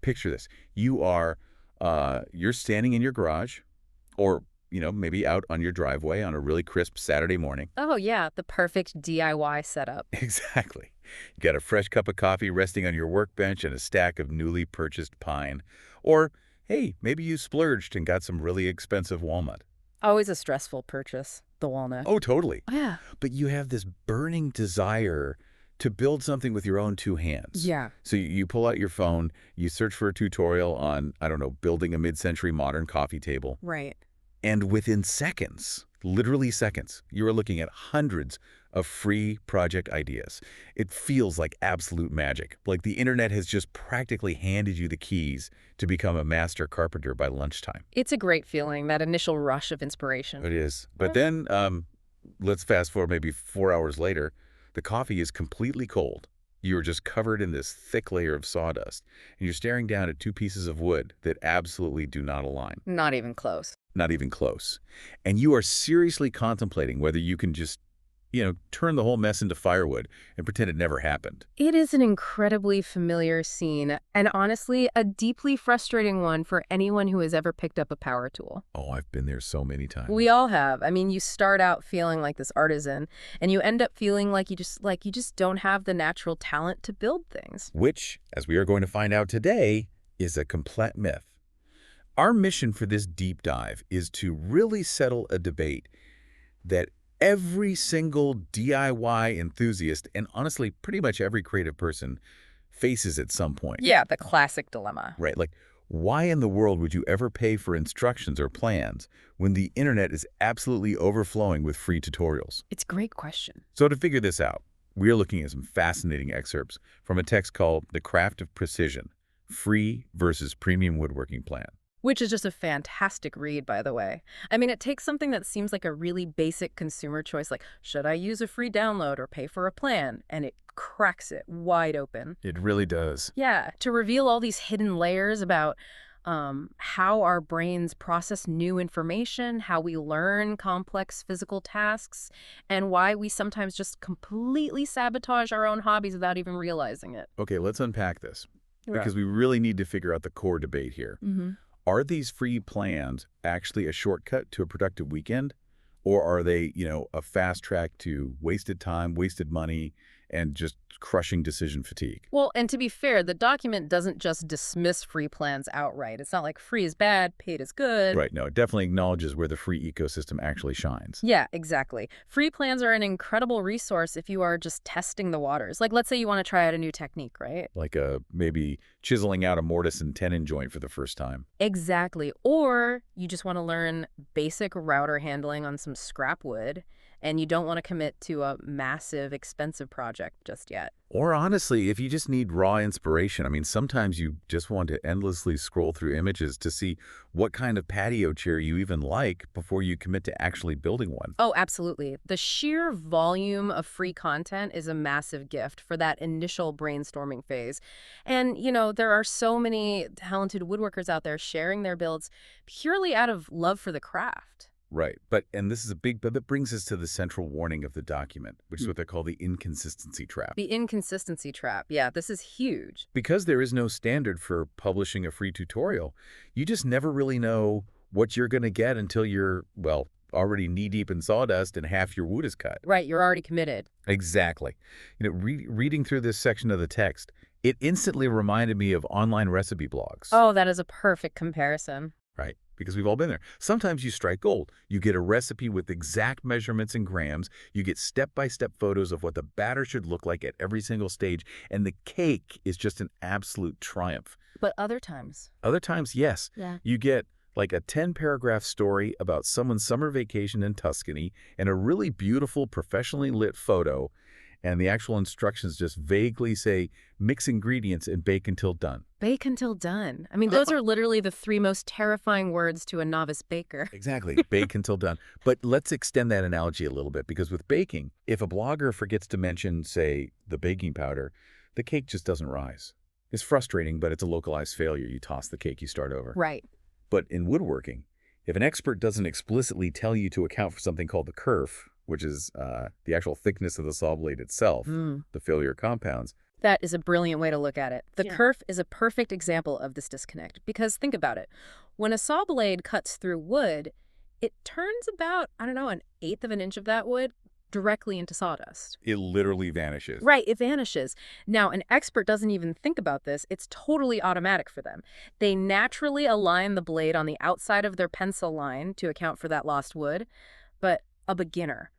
picture this. You're standing in your garage or, maybe out on your driveway on a really crisp Saturday morning. Oh, yeah, the perfect DIY setup. Exactly. You got a fresh cup of coffee resting on your workbench and a stack of newly purchased pine. Or, hey, maybe you splurged and got some really expensive walnut. Always a stressful purchase, the walnut. Oh, totally. Oh, yeah. But you have this burning desire to build something with your own two hands. Yeah. So you pull out your phone, you search for a tutorial on, I don't know, building a mid-century modern coffee table. Right. And within seconds, literally seconds, you are looking at hundreds of free project ideas. It feels like absolute magic, like the internet has just practically handed you the keys to become a master carpenter by lunchtime. It's a great feeling, that initial rush of inspiration. It is. But then, let's fast forward maybe 4 hours later, the coffee is completely cold. You are just covered in this thick layer of sawdust, and you're staring down at two pieces of wood that absolutely do not align. Not even close. Not even close. And you are seriously contemplating whether you can just, turn the whole mess into firewood and pretend it never happened. It is an incredibly familiar scene, and honestly, a deeply frustrating one for anyone who has ever picked up a power tool. Oh, I've been there so many times. We all have. I mean, you start out feeling like this artisan, and you end up feeling like you just don't have the natural talent to build things. Which, as we are going to find out today, is a complete myth. Our mission for this deep dive is to really settle a debate that every single DIY enthusiast, and honestly, pretty much every creative person, faces at some point. Yeah, the classic dilemma. Right, like, why in the world would you ever pay for instructions or plans when the internet is absolutely overflowing with free tutorials? It's a great question. So to figure this out, we are looking at some fascinating excerpts from a text called The Craft of Precision, Free versus Premium Woodworking Plan. Which is just a fantastic read, by the way. I mean, it takes something that seems like a really basic consumer choice, like, should I use a free download or pay for a plan? And it cracks it wide open. It really does. Yeah, to reveal all these hidden layers about how our brains process new information, how we learn complex physical tasks, and why we sometimes just completely sabotage our own hobbies without even realizing it. Okay, let's unpack this, Right. because we really need to figure out the core debate here. Mm-hmm. Are these free plans actually a shortcut to a productive weekend? Or are they, a fast track to wasted time, wasted money, and just crushing decision fatigue? Well, and to be fair, the document doesn't just dismiss free plans outright. It's not like free is bad, paid is good. Right, no, it definitely acknowledges where the free ecosystem actually shines. Yeah, exactly. Free plans are an incredible resource if you are just testing the waters. Like, let's say you want to try out a new technique, right? Like maybe chiseling out a mortise and tenon joint for the first time. Exactly. Or you just want to learn basic router handling on some scrap wood, and you don't want to commit to a massive, expensive project just yet. Or honestly, if you just need raw inspiration, I mean, sometimes you just want to endlessly scroll through images to see what kind of patio chair you even like before you commit to actually building one. Oh, absolutely. The sheer volume of free content is a massive gift for that initial brainstorming phase. And, there are so many talented woodworkers out there sharing their builds purely out of love for the craft. Right. But that brings us to the central warning of the document, which is what they call the inconsistency trap. The inconsistency trap. Yeah, this is huge. Because there is no standard for publishing a free tutorial, you just never really know what you're going to get until you're, already knee-deep in sawdust and half your wood is cut. Right, you're already committed. Exactly. Reading through this section of the text, it instantly reminded me of online recipe blogs. Oh, that is a perfect comparison. Right, because we've all been there. Sometimes you strike gold. You get a recipe with exact measurements in grams. You get step-by-step photos of what the batter should look like at every single stage, and the cake is just an absolute triumph. But other times? Other times, yes. Yeah. You get like a 10-paragraph story about someone's summer vacation in Tuscany and a really beautiful, professionally lit photo, and the actual instructions just vaguely say, mix ingredients and bake until done. Bake until done. I mean, those are literally the three most terrifying words to a novice baker. Exactly. Bake until done. But let's extend that analogy a little bit, because with baking, if a blogger forgets to mention, say, the baking powder, the cake just doesn't rise. It's frustrating, but it's a localized failure. You toss the cake, you start over. Right. But in woodworking, if an expert doesn't explicitly tell you to account for something called the kerf, which is the actual thickness of the saw blade itself, the failure compounds, That is a brilliant way to look at it. The Yeah. kerf is a perfect example of this disconnect because think about it. When a saw blade cuts through wood, it turns about, I don't know, an eighth of an inch of that wood directly into sawdust. It literally vanishes. Right, it vanishes. Now, an expert doesn't even think about this. It's totally automatic for them. They naturally align the blade on the outside of their pencil line to account for that lost wood. But a beginner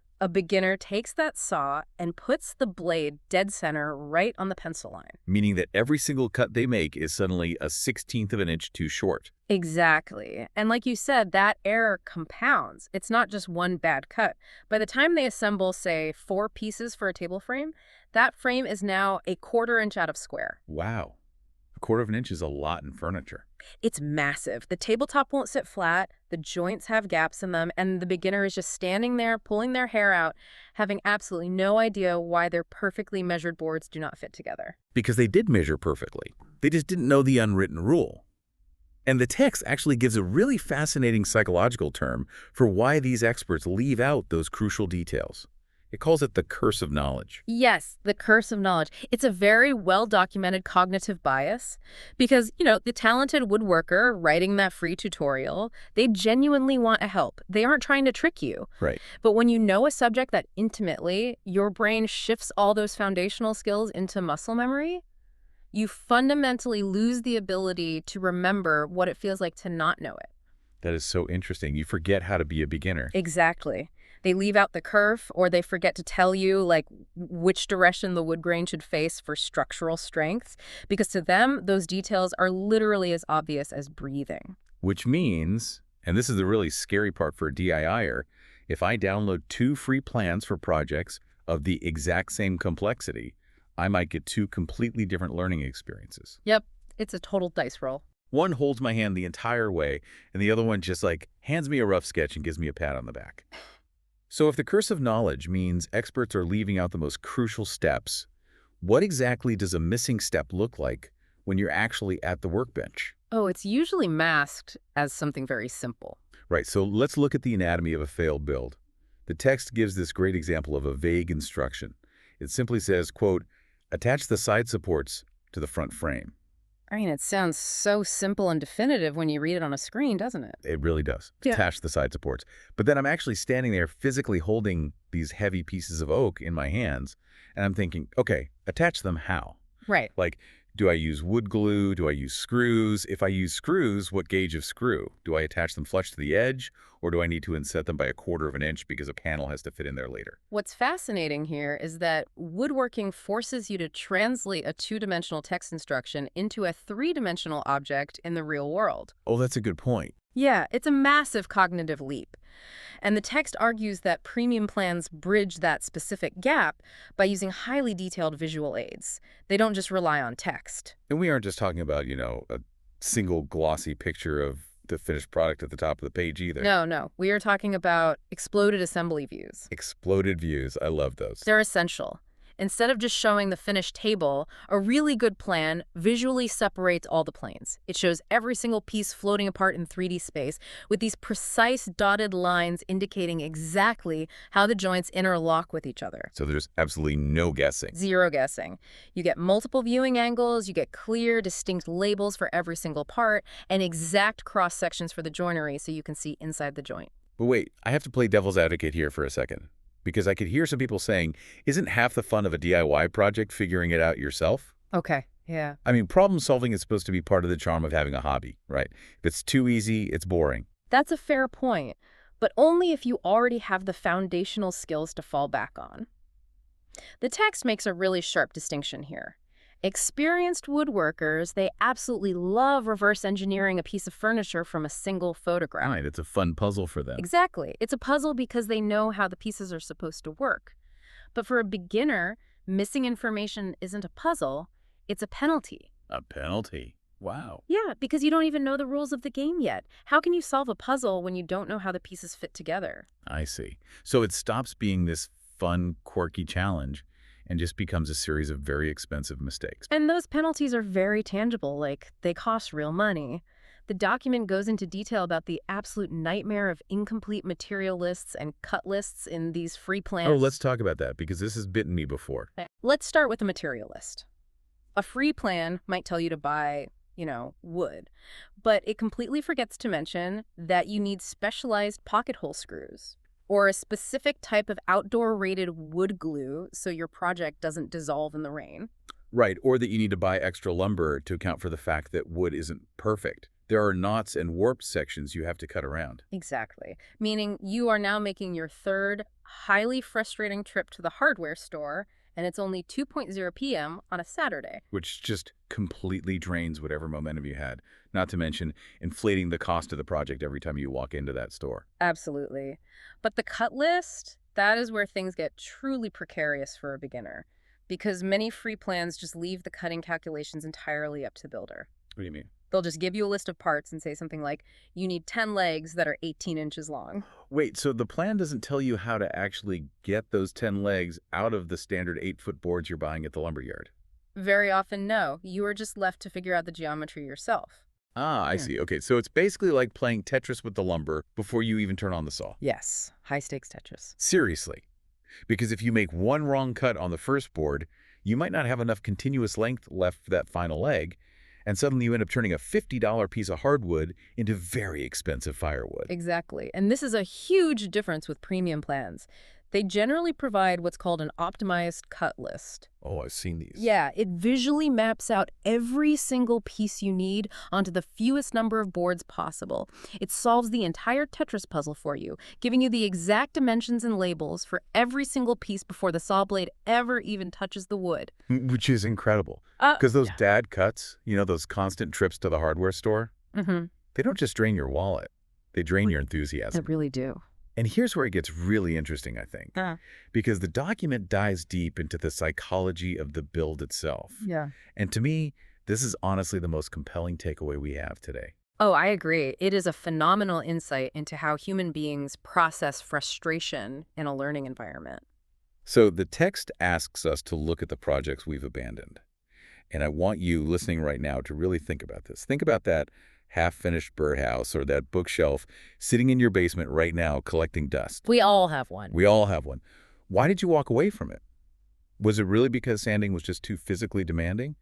takes that saw and puts the blade dead center right on the pencil line. Meaning that every single cut they make is suddenly a 16th of an inch too short. Exactly. And like you said, that error compounds. It's not just one bad cut. By the time they assemble, say, 4 pieces for a table frame, that frame is now a 1/4 inch out of square. Wow. A 1/4 of an inch is a lot in furniture. It's massive. The tabletop won't sit flat, the joints have gaps in them, and the beginner is just standing there, pulling their hair out, having absolutely no idea why their perfectly measured boards do not fit together. Because they did measure perfectly. They just didn't know the unwritten rule. And the text actually gives a really fascinating psychological term for why these experts leave out those crucial details. It calls it the curse of knowledge. Yes, the curse of knowledge. It's a very well-documented cognitive bias because, the talented woodworker writing that free tutorial, they genuinely want to help. They aren't trying to trick you. Right. But when you know a subject that intimately, your brain shifts all those foundational skills into muscle memory, you fundamentally lose the ability to remember what it feels like to not know it. That is so interesting. You forget how to be a beginner. Exactly. They leave out the kerf, or they forget to tell you, which direction the wood grain should face for structural strength, because to them, those details are literally as obvious as breathing. Which means, and this is the really scary part for a DIYer, if I download 2 free plans for projects of the exact same complexity, I might get 2 completely different learning experiences. Yep, it's a total dice roll. One holds my hand the entire way, and the other one just hands me a rough sketch and gives me a pat on the back. So if the curse of knowledge means experts are leaving out the most crucial steps, what exactly does a missing step look like when you're actually at the workbench? Oh, it's usually masked as something very simple. Right, so let's look at the anatomy of a failed build. The text gives this great example of a vague instruction. It simply says, quote, attach the side supports to the front frame. I mean, it sounds so simple and definitive when you read it on a screen, doesn't it? It really does. Yeah. Attach the side supports. But then I'm actually standing there physically holding these heavy pieces of oak in my hands, and I'm thinking, okay, attach them how? Right. Do I use wood glue? Do I use screws? If I use screws, what gauge of screw? Do I attach them flush to the edge, or do I need to inset them by a 1/4 of an inch because a panel has to fit in there later? What's fascinating here is that woodworking forces you to translate a 2-dimensional text instruction into a 3-dimensional object in the real world. Oh, that's a good point. Yeah, it's a massive cognitive leap. And the text argues that premium plans bridge that specific gap by using highly detailed visual aids. They don't just rely on text. And we aren't just talking about, a single glossy picture of the finished product at the top of the page either. No. We are talking about exploded assembly views. Exploded views. I love those. They're essential. Instead of just showing the finished table, a really good plan visually separates all the planes. It shows every single piece floating apart in 3D space with these precise dotted lines indicating exactly how the joints interlock with each other. So there's absolutely no guessing. Zero guessing. You get multiple viewing angles, you get clear, distinct labels for every single part, and exact cross-sections for the joinery so you can see inside the joint. But wait, I have to play devil's advocate here for a second. Because I could hear some people saying, isn't half the fun of a DIY project figuring it out yourself? Okay, yeah. I mean, problem solving is supposed to be part of the charm of having a hobby, right? If it's too easy, it's boring. That's a fair point, but only if you already have the foundational skills to fall back on. The text makes a really sharp distinction here. Experienced woodworkers, they absolutely love reverse engineering a piece of furniture from a single photograph. Right, it's a fun puzzle for them. Exactly. It's a puzzle because they know how the pieces are supposed to work. But for a beginner, missing information isn't a puzzle, it's a penalty. A penalty? Wow. Yeah, because you don't even know the rules of the game yet. How can you solve a puzzle when you don't know how the pieces fit together? I see. So it stops being this fun, quirky challenge and just becomes a series of very expensive mistakes. And those penalties are very tangible, they cost real money. The document goes into detail about the absolute nightmare of incomplete material lists and cut lists in these free plans. Oh, let's talk about that because this has bitten me before. Let's start with the material list. A free plan might tell you to buy, wood, but it completely forgets to mention that you need specialized pocket hole screws or a specific type of outdoor rated wood glue so your project doesn't dissolve in the rain. Right, or that you need to buy extra lumber to account for the fact that wood isn't perfect. There are knots and warped sections you have to cut around. Exactly. Meaning you are now making your third highly frustrating trip to the hardware store, and it's only 2:00 p.m. on a Saturday. Which just completely drains whatever momentum you had, not to mention inflating the cost of the project every time you walk into that store. Absolutely. But the cut list, that is where things get truly precarious for a beginner, because many free plans just leave the cutting calculations entirely up to the builder. What do you mean? They'll just give you a list of parts and say something like, you need 10 legs that are 18 inches long. Wait, so the plan doesn't tell you how to actually get those 10 legs out of the standard 8-foot boards you're buying at the lumberyard? Very often, no. You are just left to figure out the geometry yourself. Ah, I see. Okay, so it's basically like playing Tetris with the lumber before you even turn on the saw. Yes, high-stakes Tetris. Seriously. Because if you make one wrong cut on the first board, you might not have enough continuous length left for that final leg, and suddenly you end up turning a $50 piece of hardwood into very expensive firewood. Exactly. And this is a huge difference with premium plans. They generally provide what's called an optimized cut list. Oh, I've seen these. Yeah, it visually maps out every single piece you need onto the fewest number of boards possible. It solves the entire Tetris puzzle for you, giving you the exact dimensions and labels for every single piece before the saw blade ever even touches the wood. Which is incredible. Because those dad cuts, those constant trips to the hardware store, they don't just drain your wallet. They drain your enthusiasm. They really do. And here's where it gets really interesting, I think, because the document dives deep into the psychology of the build itself. Yeah. And to me, this is honestly the most compelling takeaway we have today. Oh, I agree. It is a phenomenal insight into how human beings process frustration in a learning environment. So the text asks us to look at the projects we've abandoned. And I want you listening right now to really think about this. Think about that half-finished birdhouse or that bookshelf sitting in your basement right now collecting dust. We all have one. We all have one. Why did you walk away from it? Was it really because sanding was just too physically demanding?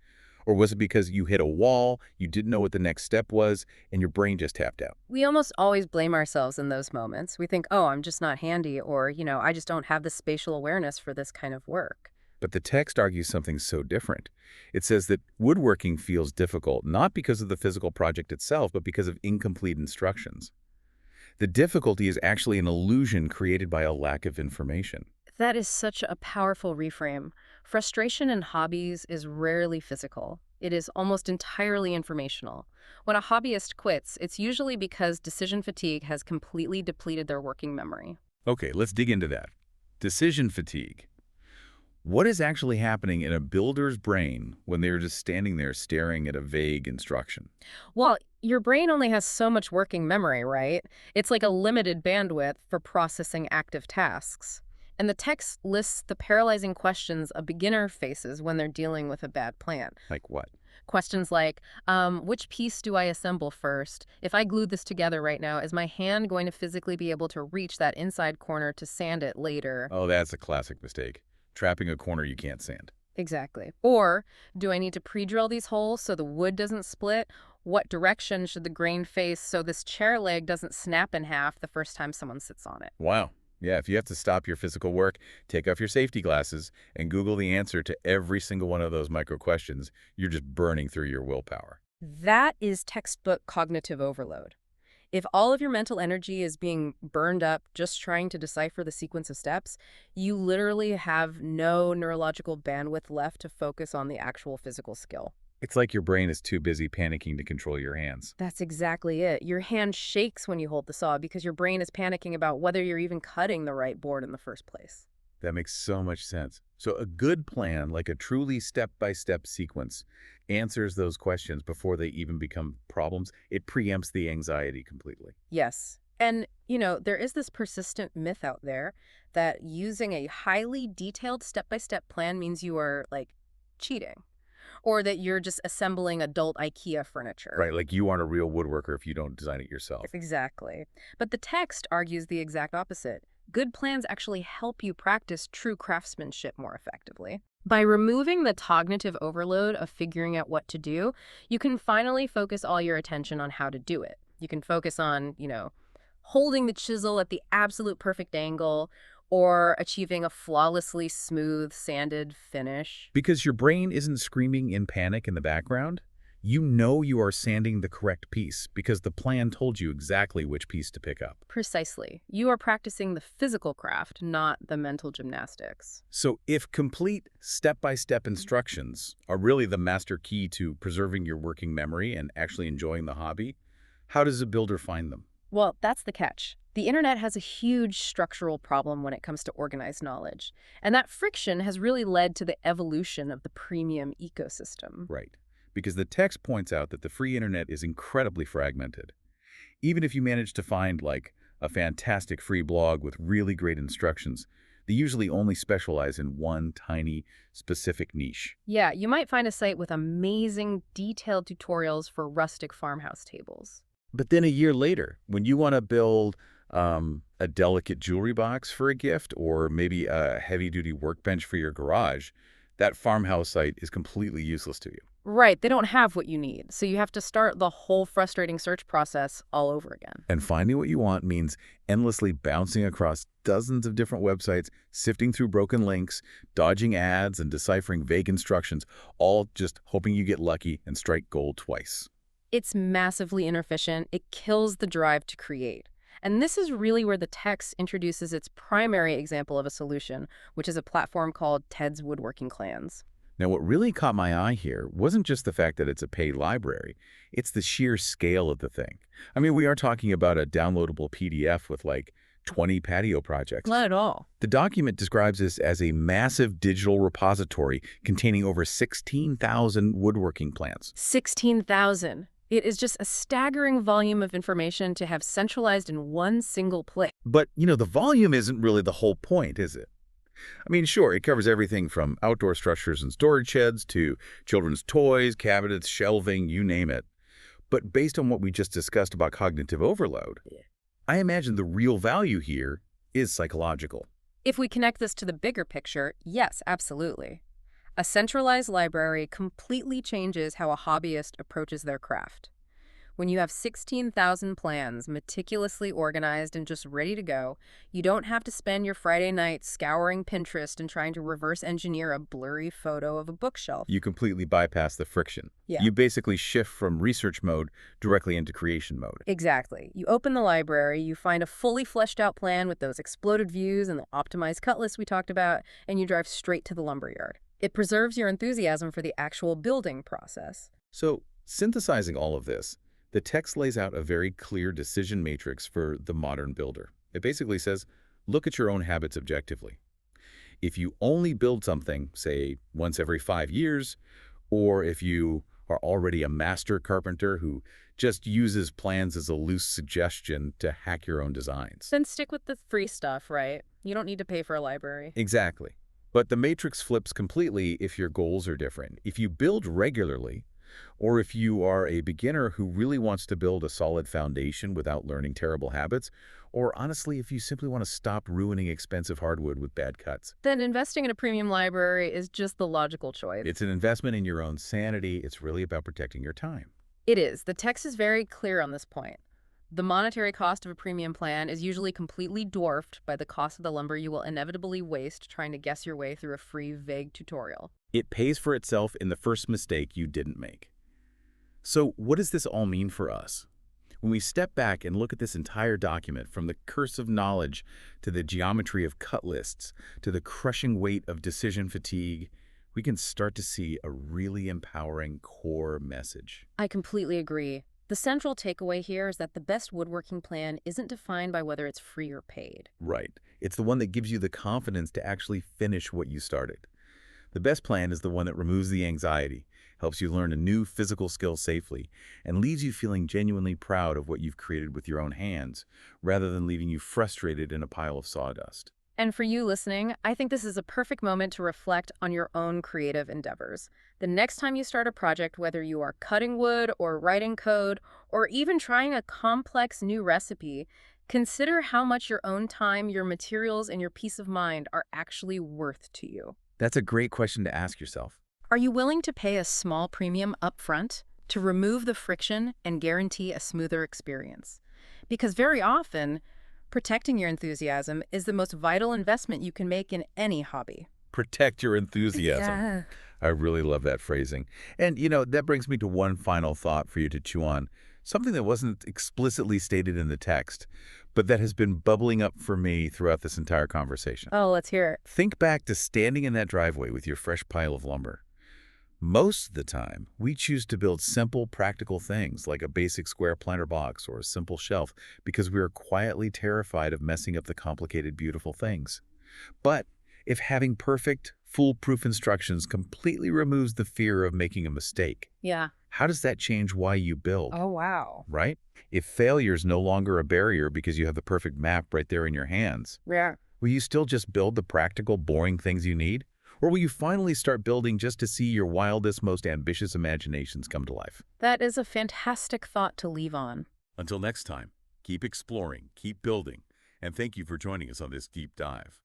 Or was it because you hit a wall, you didn't know what the next step was, and your brain just tapped out? We almost always blame ourselves in those moments. We think, oh, I'm just not handy, or, I just don't have the spatial awareness for this kind of work. But the text argues something so different. It says that woodworking feels difficult, not because of the physical project itself, but because of incomplete instructions. The difficulty is actually an illusion created by a lack of information. That is such a powerful reframe. Frustration in hobbies is rarely physical. It is almost entirely informational. When a hobbyist quits, it's usually because decision fatigue has completely depleted their working memory. Okay, let's dig into that. Decision fatigue. What is actually happening in a builder's brain when they're just standing there staring at a vague instruction? Well, your brain only has so much working memory, right? It's like a limited bandwidth for processing active tasks. And the text lists the paralyzing questions a beginner faces when they're dealing with a bad plan. Like what? Questions like, which piece do I assemble first? If I glue this together right now, is my hand going to physically be able to reach that inside corner to sand it later? Oh, that's a classic mistake. Trapping a corner you can't sand. Exactly. Or, do I need to pre-drill these holes so the wood doesn't split? What direction should the grain face so this chair leg doesn't snap in half the first time someone sits on it? Wow. Yeah, if you have to stop your physical work, take off your safety glasses, and Google the answer to every single one of those micro questions, you're just burning through your willpower. That is textbook cognitive overload. If all of your mental energy is being burned up just trying to decipher the sequence of steps, you literally have no neurological bandwidth left to focus on the actual physical skill. It's like your brain is too busy panicking to control your hands. That's exactly it. Your hand shakes when you hold the saw because your brain is panicking about whether you're even cutting the right board in the first place. That makes so much sense. So a good plan, like a truly step-by-step sequence, answers those questions before they even become problems. It preempts the anxiety completely. Yes. And, there is this persistent myth out there that using a highly detailed step-by-step plan means you are, cheating. Or that you're just assembling adult IKEA furniture. Right, like you aren't a real woodworker if you don't design it yourself. Exactly. But the text argues the exact opposite. Good plans actually help you practice true craftsmanship more effectively. By removing the cognitive overload of figuring out what to do, you can finally focus all your attention on how to do it. You can focus on, holding the chisel at the absolute perfect angle or achieving a flawlessly smooth, sanded finish. Because your brain isn't screaming in panic in the background, you know you are sanding the correct piece because the plan told you exactly which piece to pick up. Precisely. You are practicing the physical craft, not the mental gymnastics. So if complete step-by-step instructions are really the master key to preserving your working memory and actually enjoying the hobby, how does a builder find them? Well, that's the catch. The internet has a huge structural problem when it comes to organized knowledge, and that friction has really led to the evolution of the premium ecosystem. Right. Because the text points out that the free internet is incredibly fragmented. Even if you manage to find, like, a fantastic free blog with really great instructions, they usually only specialize in one tiny, specific niche. Yeah, you might find a site with amazing, detailed tutorials for rustic farmhouse tables. But then a year later, when you want to build a delicate jewelry box for a gift or maybe a heavy-duty workbench for your garage, that farmhouse site is completely useless to you. Right, they don't have what you need, so you have to start the whole frustrating search process all over again. And finding what you want means endlessly bouncing across dozens of different websites, sifting through broken links, dodging ads, and deciphering vague instructions, all just hoping you get lucky and strike gold twice. It's massively inefficient. It kills the drive to create. And this is really where the text introduces its primary example of a solution, which is a platform called Teds WoodWorking Plans. Now, what really caught my eye here wasn't just the fact that it's a paid library. It's the sheer scale of the thing. I mean, we are talking about a downloadable PDF with like 20 patio projects. Not at all. The document describes this as a massive digital repository containing over 16,000 woodworking plans. 16,000. It is just a staggering volume of information to have centralized in one single place. But, the volume isn't really the whole point, is it? I mean, sure, it covers everything from outdoor structures and storage sheds to children's toys, cabinets, shelving, you name it. But based on what we just discussed about cognitive overload, I imagine the real value here is psychological. If we connect this to the bigger picture, yes, absolutely. A centralized library completely changes how a hobbyist approaches their craft. When you have 16,000 plans meticulously organized and just ready to go, you don't have to spend your Friday night scouring Pinterest and trying to reverse engineer a blurry photo of a bookshelf. You completely bypass the friction. Yeah. You basically shift from research mode directly into creation mode. Exactly. You open the library, you find a fully fleshed out plan with those exploded views and the optimized cut list we talked about, and you drive straight to the lumberyard. It preserves your enthusiasm for the actual building process. So, synthesizing all of this, the text lays out a very clear decision matrix for the modern builder. It basically says, look at your own habits objectively. If you only build something, say, once every 5 years, or if you are already a master carpenter who just uses plans as a loose suggestion to hack your own designs. Then stick with the free stuff, right? You don't need to pay for a library. Exactly. But the matrix flips completely if your goals are different. If you build regularly, or if you are a beginner who really wants to build a solid foundation without learning terrible habits, or honestly, if you simply want to stop ruining expensive hardwood with bad cuts. Then investing in a premium library is just the logical choice. It's an investment in your own sanity. It's really about protecting your time. It is. The text is very clear on this point. The monetary cost of a premium plan is usually completely dwarfed by the cost of the lumber you will inevitably waste trying to guess your way through a free, vague tutorial. It pays for itself in the first mistake you didn't make. So what does this all mean for us? When we step back and look at this entire document, from the curse of knowledge to the geometry of cut lists to the crushing weight of decision fatigue, we can start to see a really empowering core message. I completely agree. The central takeaway here is that the best woodworking plan isn't defined by whether it's free or paid. Right. It's the one that gives you the confidence to actually finish what you started. The best plan is the one that removes the anxiety, helps you learn a new physical skill safely, and leaves you feeling genuinely proud of what you've created with your own hands, rather than leaving you frustrated in a pile of sawdust. And for you listening, I think this is a perfect moment to reflect on your own creative endeavors. The next time you start a project, whether you are cutting wood or writing code, or even trying a complex new recipe, consider how much your own time, your materials, and your peace of mind are actually worth to you. That's a great question to ask yourself. Are you willing to pay a small premium upfront to remove the friction and guarantee a smoother experience? Because very often, protecting your enthusiasm is the most vital investment you can make in any hobby. Protect your enthusiasm. Yeah. I really love that phrasing. And, that brings me to one final thought for you to chew on, something that wasn't explicitly stated in the text, but that has been bubbling up for me throughout this entire conversation. Oh, let's hear it. Think back to standing in that driveway with your fresh pile of lumber. Most of the time, we choose to build simple, practical things like a basic square planter box or a simple shelf because we are quietly terrified of messing up the complicated, beautiful things. But if having perfect, foolproof instructions completely removes the fear of making a mistake, Yeah. how does that change why you build? Oh, wow. Right? If failure is no longer a barrier because you have the perfect map right there in your hands, Yeah. will you still just build the practical, boring things you need? Or will you finally start building just to see your wildest, most ambitious imaginations come to life? That is a fantastic thought to leave on. Until next time, keep exploring, keep building, and thank you for joining us on this deep dive.